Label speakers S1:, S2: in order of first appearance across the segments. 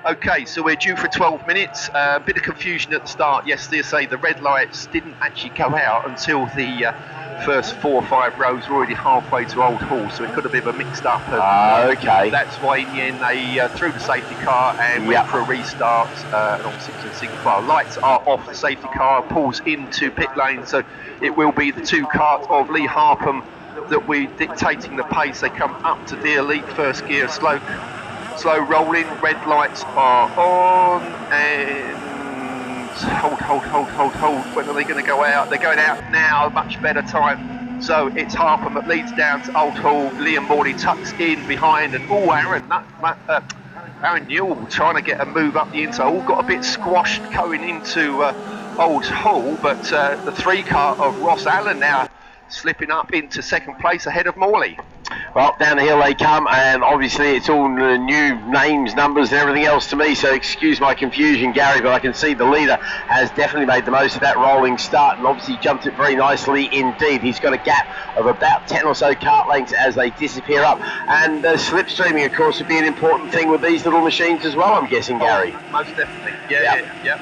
S1: Okay, so we're due for 12 minutes. A bit of confusion at the start. Yes, they say the red lights didn't actually go out until the first 4 or 5 rows were already halfway to Old Hall, so it could have been a mixed up. And,
S2: okay.
S1: That's why in the end they threw the safety car and went for a restart. And obviously it's a single file. Lights are off. The safety car pulls into pit lane, so it will be the 2 karts of Lee Harpham that we're dictating the pace. They come up to the elite first gear, slow rolling. Red lights are on, and hold. When are they going to go out? They're going out now. Much better time. So it's Harpham that leads down to Old Hall. Liam Morley tucks in behind, and Aaron Newell trying to get a move up the inside. All got a bit squashed going into Old Hall, but the 3 car of Ross Allen now slipping up into second place ahead of Morley.
S2: Well, down the hill they come, and obviously it's all new names, numbers and everything else to me, so excuse my confusion, Gary, but I can see the leader has definitely made the most of that rolling start and obviously jumped it very nicely indeed. He's got a gap of about 10 or so kart lengths as they disappear up, and slipstreaming of course would be an important thing with these little machines as well, I'm guessing, Gary.
S1: Most definitely, yeah.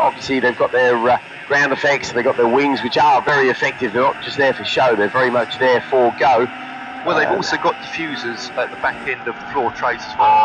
S2: Obviously they've got their ground effects, they've got their wings, which are very effective. They're not just there for show, they're very much there for go.
S1: Well, they've also got diffusers at the back end of the floor trays as well.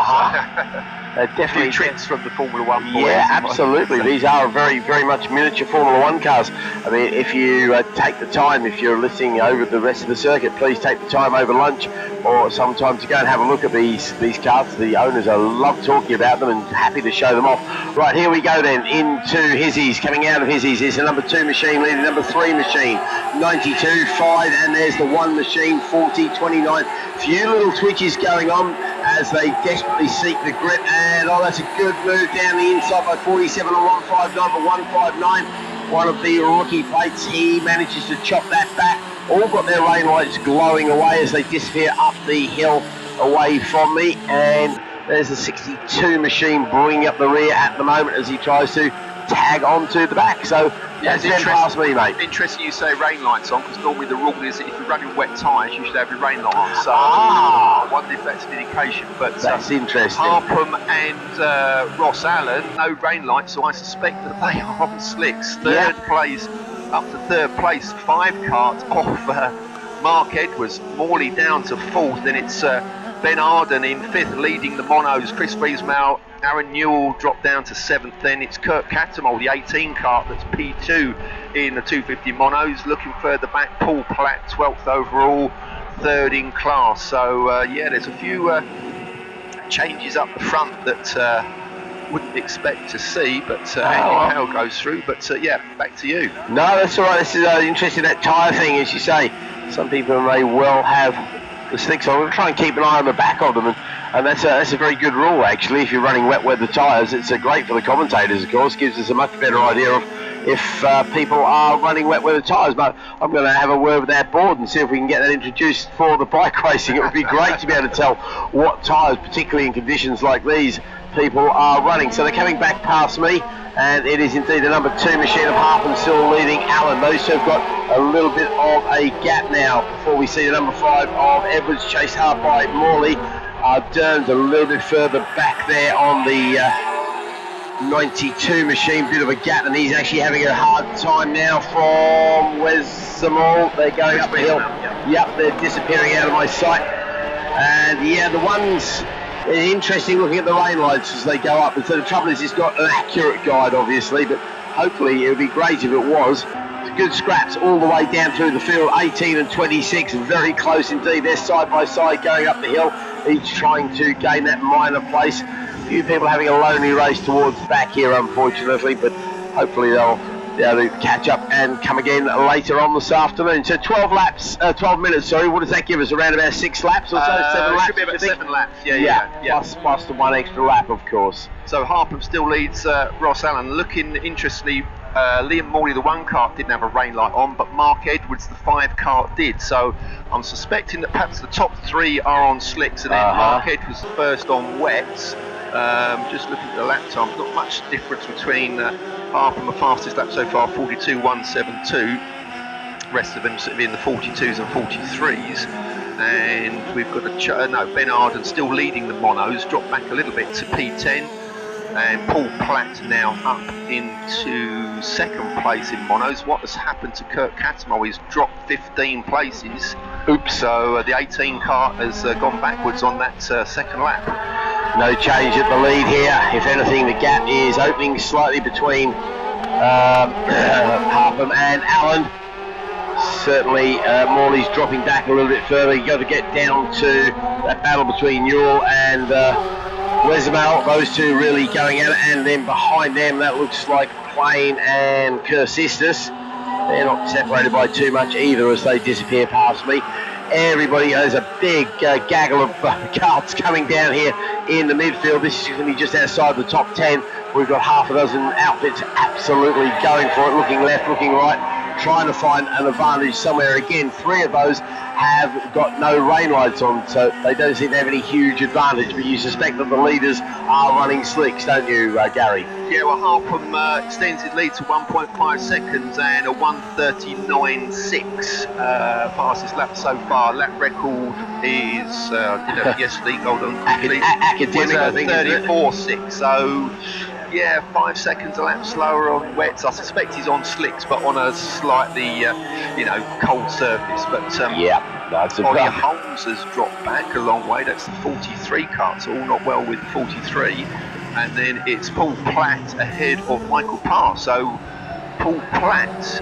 S2: Definitely
S1: tricks from the Formula 1 boys.
S2: Yeah, absolutely. These are very, very much miniature Formula 1 cars. I mean, if you take the time, if you're listening over the rest of the circuit, please take the time over lunch or sometime to go and have a look at these cars. The owners love talking about them and happy to show them off. Right, here we go then into Hizzies. Coming out of Hizzies is the number 2 machine leading number 3 machine. 92, 5, and there's the 1 machine, 40, 29. Few little twitches going on as they desperately seek the grip, and that's a good move down the inside by 47 on 159, but 159, one of the rookie plates, he manages to chop that back. All got their rain lights glowing away as they disappear up the hill away from me, and there's the 62 machine bringing up the rear at the moment as he tries to tag onto the back. So that's then past me, mate.
S1: Interesting you say rain lights on, because normally the rule is that if you're running wet tyres, you should have your rain light on. So I wonder if that's an indication. But
S2: that's interesting.
S1: Harpham and Ross Allen, no rain lights, so I suspect that they are on slicks. Third place, up to third place, 5 karts off Mark Edwards. Morley down to 4th, then it's Ben Arden in 5th, leading the monos. Chris Friesmau, Aaron Newell dropped down to 7th. Then it's Kurt Cattermole, the 18 kart, that's P2 in the 250 monos. Looking further back, Paul Platt, 12th overall, 3rd in class. So there's a few changes up the front that wouldn't expect to see, but anyhow goes through. But back to you.
S2: No, that's all right. This is interesting, that tyre thing, as you say. Some people may well have the slicks on. We'll try and keep an eye on the back of them, and that's a very good rule actually. If you're running wet weather tyres, it's great for the commentators, of course. Gives us a much better idea of if people are running wet weather tyres. But I'm going to have a word with our board and see if we can get that introduced for the bike racing. It would be great to be able to tell what tyres, particularly in conditions like these, people are running. So they're coming back past me, and it is indeed the number 2 machine of Harpham still leading Allen. Those two have got a little bit of a gap now before we see the number 5 of Edwards chased hard by Morley. Dern's a little bit further back there on the 92 machine, bit of a gap, and he's actually having a hard time now from Wessamall. They're going up the hill. Yep, they're disappearing out of my sight. And the ones, interesting looking at the rain lights as they go up. And so the trouble is, it's not an accurate guide, obviously, but hopefully it would be great if it was. It's good scraps all the way down through the field. 18 and 26, very close indeed. They're side by side going up the hill, each trying to gain that minor place. A few people having a lonely race towards the back here, unfortunately, but hopefully they'll be able to catch up and come again later on this afternoon. So 12 minutes, what does that give us? Around about 6 laps or so? 7 laps?
S1: Should be about 7 laps,
S2: plus the 1 extra lap, of course.
S1: So Harpham still leads Ross Allen. Looking interestingly, Liam Morley, the 1 kart, didn't have a rain light on, but Mark Edwards, the 5 kart, did. So I'm suspecting that perhaps the top 3 are on slicks, and then Mark Edwards first on wets. Just looking at the lap times, not much difference between Harpham, the fastest lap so far, 42.172. Rest of them sort of in the 42s and 43s. and we've got Ben Arden still leading the monos, dropped back a little bit to P10, and Paul Platt now up into second place in monos. What has happened to Kurt Cattermole? He's dropped 15 places.
S2: Oops.
S1: So the 18 kart has gone backwards on that second lap.
S2: No change at the lead here. If anything, the gap is opening slightly between Harpham and Allen. Certainly, Morley's dropping back a little bit further. You've got to get down to that battle between Newell and Wesemel. Those two really going at it, and then behind them, that looks like Plain and Kersistus. They're not separated by too much either as they disappear past me. Everybody has a big gaggle of karts coming down here in the midfield. This is going to be just outside the top 10. We've got half a dozen outfits absolutely going for it, looking left, looking right, trying to find an advantage somewhere. Again, 3 of those have got no rain lights on, so they don't seem to have any huge advantage, but you suspect that the leaders are running slicks, don't you, Gary?
S1: Yeah, well, Harpham extends his lead to 1.5 seconds and a 1:39.6 fastest lap so far. Lap record is, did it yesterday, hold on.
S2: Academic, I think,
S1: 34.6, so yeah, 5 seconds a lap slower on wets. I suspect he's on slicks, but on a slightly, cold surface. But
S2: yeah, that's a
S1: Ollie
S2: problem.
S1: Holmes has dropped back a long way. That's the 43 karts, all not well with 43. And then it's Paul Platt ahead of Michael Parr. So Paul Platt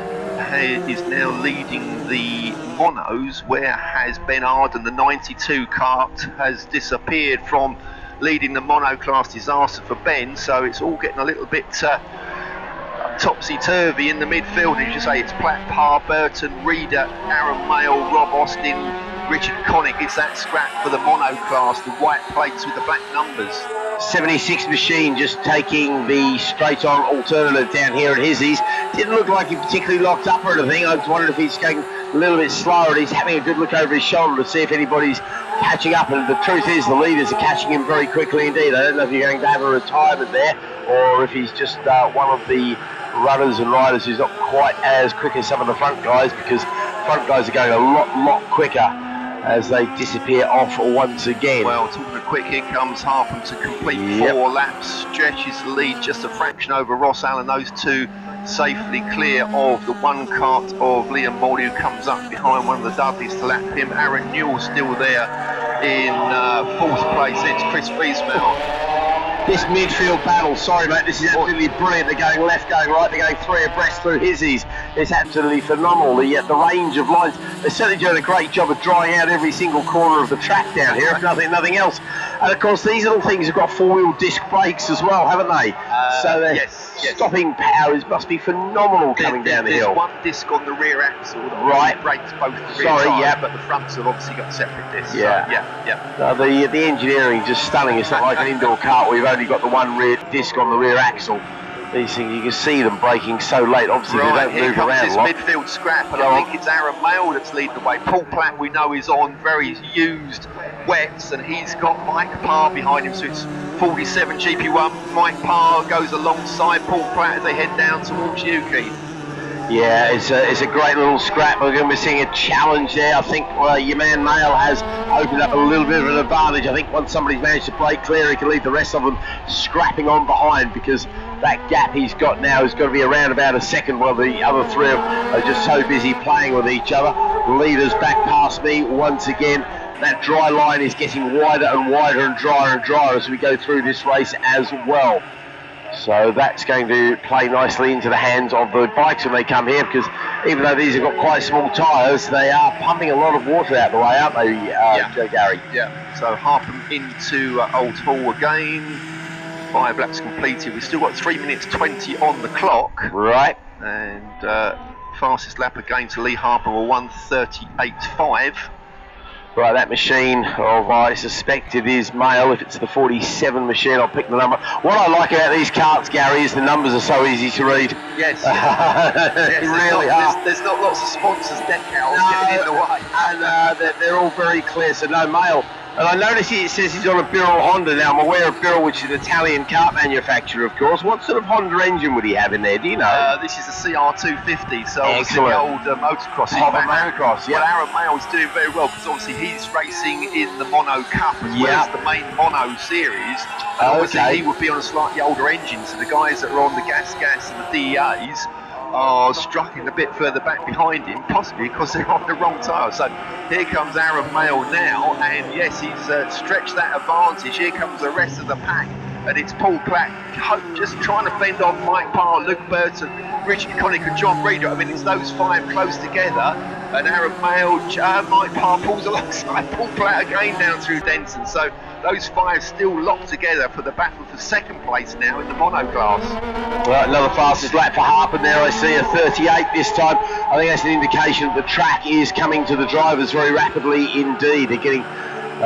S1: is now leading the monos, where has Ben Arden, the 92 kart, has disappeared from leading the mono class. Disaster for Ben, so it's all getting a little bit topsy-turvy in the midfield. As you say, it's Platt, Parr, Burton, Reeder, Aaron Mayle, Rob Austin, Richard Connick. It's that scrap for the mono class, the white plates with the black numbers.
S2: 76 machine just taking the straight-on alternative down here at Hizzies. Didn't look like he particularly locked up or anything. I was wondering if he's going a little bit slower, and he's having a good look over his shoulder to see if anybody's catching up. And the truth is, the leaders are catching him very quickly indeed. I don't know if you're going to have a retirement there, or if he's just one of the runners and riders who's not quite as quick as some of the front guys, because front guys are going a lot quicker as they disappear off once again.
S1: Well, talking of quick, here comes Harpham to complete 4 laps, stretches the lead just a fraction over Ross Allen. Those two safely clear of the 1 kart of Liam Morley, who comes up behind one of the Dudleys to lap him. Aaron Newell still there in 4th place. It's Chris Wiesmel.
S2: This midfield battle, sorry mate, this is absolutely brilliant. They're going left, going right, they're going 3 abreast through Hizzies. It's absolutely phenomenal, the range of lines. They're certainly doing a great job of drying out every single corner of the track down here, if nothing else. And of course, these little things have got 4-wheel disc brakes as well, haven't they? So their stopping power must be phenomenal coming down the hill.
S1: There's 1 disc on the rear axle,
S2: right?
S1: Brakes both the rear tire, but the fronts have obviously got separate discs.
S2: The engineering just stunning. It's not like an indoor kart where you've only got the 1 rear disc on the rear axle. These things, you can see them braking so late. Obviously, they don't move around a lot.
S1: Here comes this midfield scrap, and I think it's Aaron Mayle that's leading the way. Paul Platt, we know, is on very used wets, and he's got Mike Parr behind him, so it's 47 GP1. Mike Parr goes alongside Paul Platt as they head down towards you, Keith.
S2: Yeah, it's a great little scrap. We're going to be seeing a challenge there. I think your man Mayle has opened up a little bit of an advantage. I think once somebody's managed to break clear, he can leave the rest of them scrapping on behind, because that gap he's got now is going to be around about a second, while the other 3 are just so busy playing with each other. The leaders back past me once again. That dry line is getting wider and wider and drier as we go through this race as well. So that's going to play nicely into the hands of the bikes when they come here, because even though these have got quite small tyres, they are pumping a lot of water out the way, aren't they, Gary?
S1: Yeah, so Harpham into Old Hall again. 5 laps completed. We've still got 3 minutes 20 on the clock.
S2: Right.
S1: And fastest lap again to Lee Harpham, a 1:38.5.
S2: Right, that machine of, I suspect it is Mayle. If it's the 47 machine, I'll pick the number. What I like about these karts, Gary, is the numbers are so easy to read.
S1: Yes.
S2: They really are.
S1: There's not lots of sponsors decals getting in the way.
S2: they're all very clear, so no Mail. And I notice it says he's on a Birrell Honda now. I'm aware of Birrell, which is an Italian kart manufacturer, of course. What sort of Honda engine would he have in there? Do you know?
S1: This is a CR250, so obviously
S2: Excellent.
S1: the old motocross.
S2: Hopper motocross, yeah.
S1: Well, Aaron Mail's doing very well because obviously he's racing in the Mono Cup as well as the main Mono series. And obviously he would be on a slightly older engine, so the guys that are on the gas and the DEAs are struggling a bit further back behind him, possibly because they're on the wrong tyre. So here comes Aaron Mail now, and yes, he's stretched that advantage. Here comes the rest of the pack, and it's Paul Platt just trying to fend off Mike Parr, Luke Burton, Richard Connick and John Reeder. I mean, it's those five close together, and Aaron Mail, Mike Parr pulls alongside Paul Platt again down through Denson. So those five still locked together for the battle for second place now in the mono class.
S2: Well, another fastest lap for Harpen there. I see a 38 this time. I think that's an indication that the track is coming to the drivers very rapidly indeed. They're getting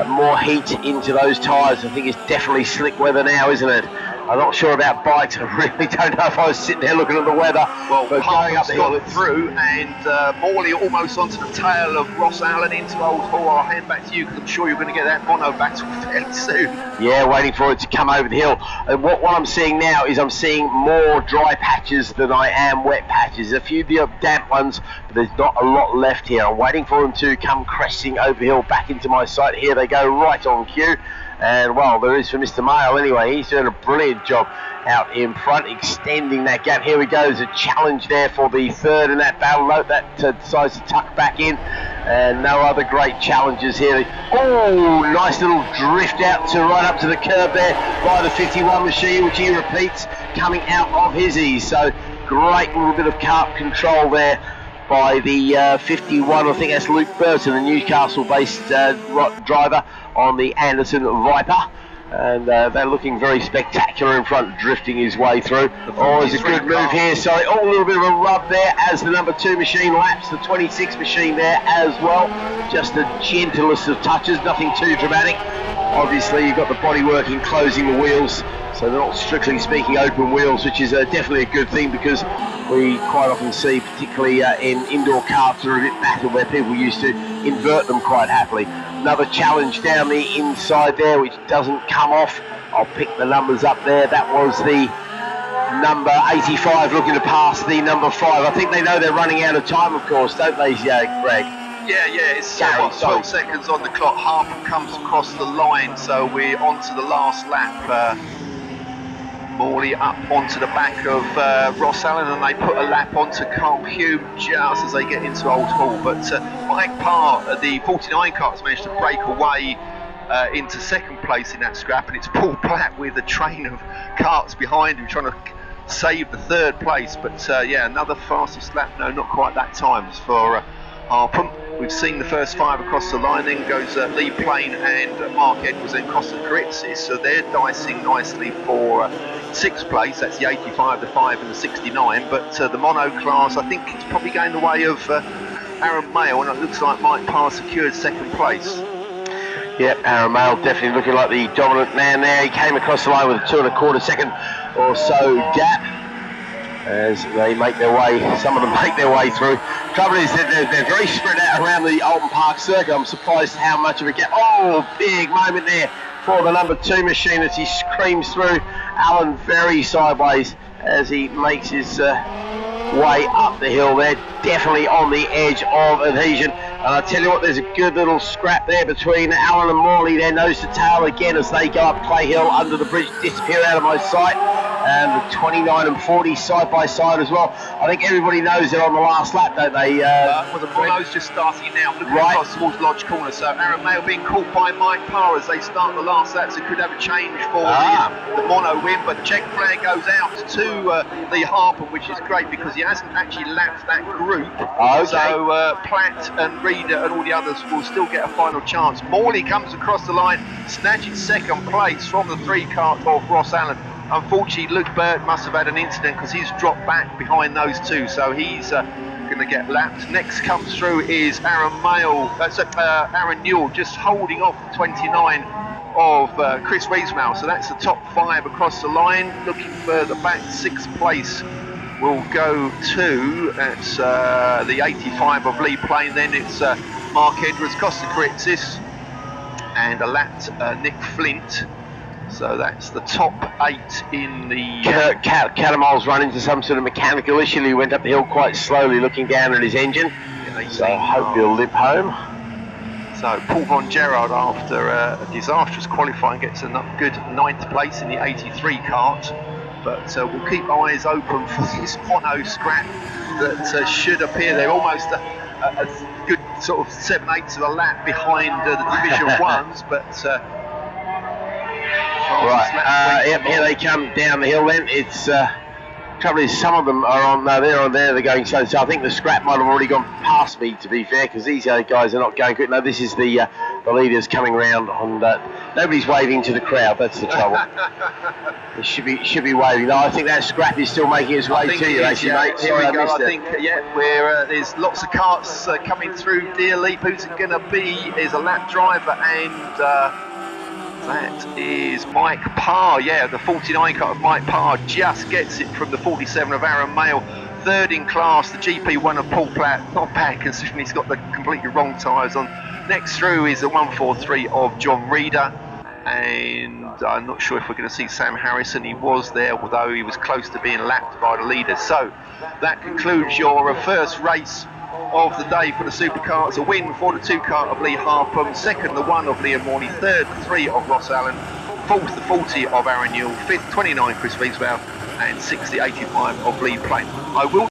S2: more heat into those tyres. I think it's definitely slick weather now, isn't it? I'm not sure about bikes. I really don't know if I was sitting there looking at the weather.
S1: Well,
S2: but going up the hill,
S1: got through, and Morley almost onto the tail of Ross Allen into Old Hall. I'll hand back to you because I'm sure you're going to get that mono battle fairly soon.
S2: Yeah, waiting for it to come over the hill. And what I'm seeing now is I'm seeing more dry patches than I am wet patches. A few damp ones, but there's not a lot left here. I'm waiting for them to come cresting over the hill back into my sight. Here they go, right on cue. And well, there is for Mr. Mail anyway. He's doing a brilliant job out in front, extending that gap. Here we go. There's a challenge there for the third in that battle. Note that decides to tuck back in. And no other great challenges here. Oh, nice little drift out to right up to the curb there by the 51 machine, which he repeats coming out of his ease. So great little bit of kart control there by the 51. I think that's Luke Burton, the Newcastle-based driver on the Anderson Viper. And they're looking very spectacular in front, drifting his way through. Oh, there's a good move here. Sorry, a little bit of a rub there as the number 2 machine laps the 26 machine there as well. Just the gentlest of touches, nothing too dramatic. Obviously, you've got the bodywork enclosing the wheels, so they're not strictly speaking open wheels, which is definitely a good thing because we quite often see, particularly in indoor karts that are a bit battered, where people used to invert them quite happily. Another challenge down the inside there, which doesn't come off. I'll pick the numbers up there. That was the number 85 looking to pass the number 5. I think they know they're running out of time, of course, don't they, Greg?
S1: Yeah, it's 12 seconds on the clock. Harper comes across the line, so we're on to the last lap. Morley up onto the back of Ross Allen, and they put a lap onto Carl Hume just as they get into Old Hall. But Mike Parr, the 49 Karts, managed to break away into second place in that scrap, and it's Paul Platt with a train of karts behind him trying to save the third place. But another fastest lap, no, not quite that time for Harpen. We've seen the first 5 across the line, then goes Lee Plain and Mark Edwards, then Costa Carizzi, so they're dicing nicely for 6th place. That's the 85, the 5 and the 69, but the mono class, I think it's probably going the way of Aaron Mail, and it looks like Mike Parr secured 2nd place.
S2: Yep, Aaron Mail definitely looking like the dominant man there. He came across the line with a 2 1/4 second or so gap as they make their way, some of them make their way through. Trouble is that they're very spread out around the Alton Park circuit. I'm surprised how much of a gap. Oh, big moment there for the number 2 machine as he screams through Allen very sideways as he makes his way up the hill there, definitely on the edge of adhesion. And I tell you what, there's a good little scrap there between Allen and Morley there, nose to tail again as they go up Clay Hill under the bridge, disappear out of my sight. And the 29 and 40 side by side as well. I think everybody knows they're on the last lap, don't they?
S1: Well, the mono's just starting now, looking across towards Lodge Corner. So Aaron Mail being caught by Mike Parr as they start the last lap, so could have a change for the mono win. But check flag goes out to Lee Harper, which is great because he hasn't actually lapped that group.
S2: Okay.
S1: So Platt and Reeder and all the others will still get a final chance. Morley comes across the line, snatching 2nd place from the 3 kart of Ross Allen. Unfortunately, Luke Burt must have had an incident because he's dropped back behind those 2, so he's going to get lapped. Next comes through is Aaron Newell, just holding off the 29 of Chris Reesmail, so that's the top 5 across the line. Looking further back, 6th place will go to, that's the 85 of Lee Plain, then it's Mark Edwards, Costa Kritzis, and a lapped Nick Flint. So that's the top 8 in the...
S2: Cattermole's run into some sort of mechanical issue. He went up the hill quite slowly looking down at his engine. So I hope he'll limp home.
S1: So Paul Von Gerard, after a disastrous qualifying, gets a good 9th place in the 83 kart. But we'll keep eyes open for this mono scrap that should appear. They're almost a good sort of 7/8 of a lap behind the Division 1s, but...
S2: Right, yep, here they come down the hill then. It's trouble is some of them are on they're going slow, so I think the scrap might have already gone past me, to be fair, because these guys are not going quick. No, this is the leaders coming round on nobody's waving to the crowd, that's the trouble. It should be waving. No, I think that scrap is still making its way to you, actually, mate.
S1: Here we go. I think we're there's lots of carts coming through Deer Leap. Who's it going to be? There's a lap driver, and that is Mike Parr. Yeah, the 49 car of Mike Parr just gets it from the 47 of Aaron Mail. 3rd in class, the GP1 of Paul Platt. Not bad considering he's got the completely wrong tyres on. Next through is the 143 of John Reeder. And I'm not sure if we're going to see Sam Harrison. He was there, although he was close to being lapped by the leaders. So that concludes your first race of the day for the supercarts. A win for the 2 kart of Lee Harpham, 2nd the 1 of Liam Morley, 3rd the 3 of Ross Allen, 4th the 40 of Aaron Newell, 5th 29 Chris Wiesbaum, and 6th the 85 of Lee Plain. I will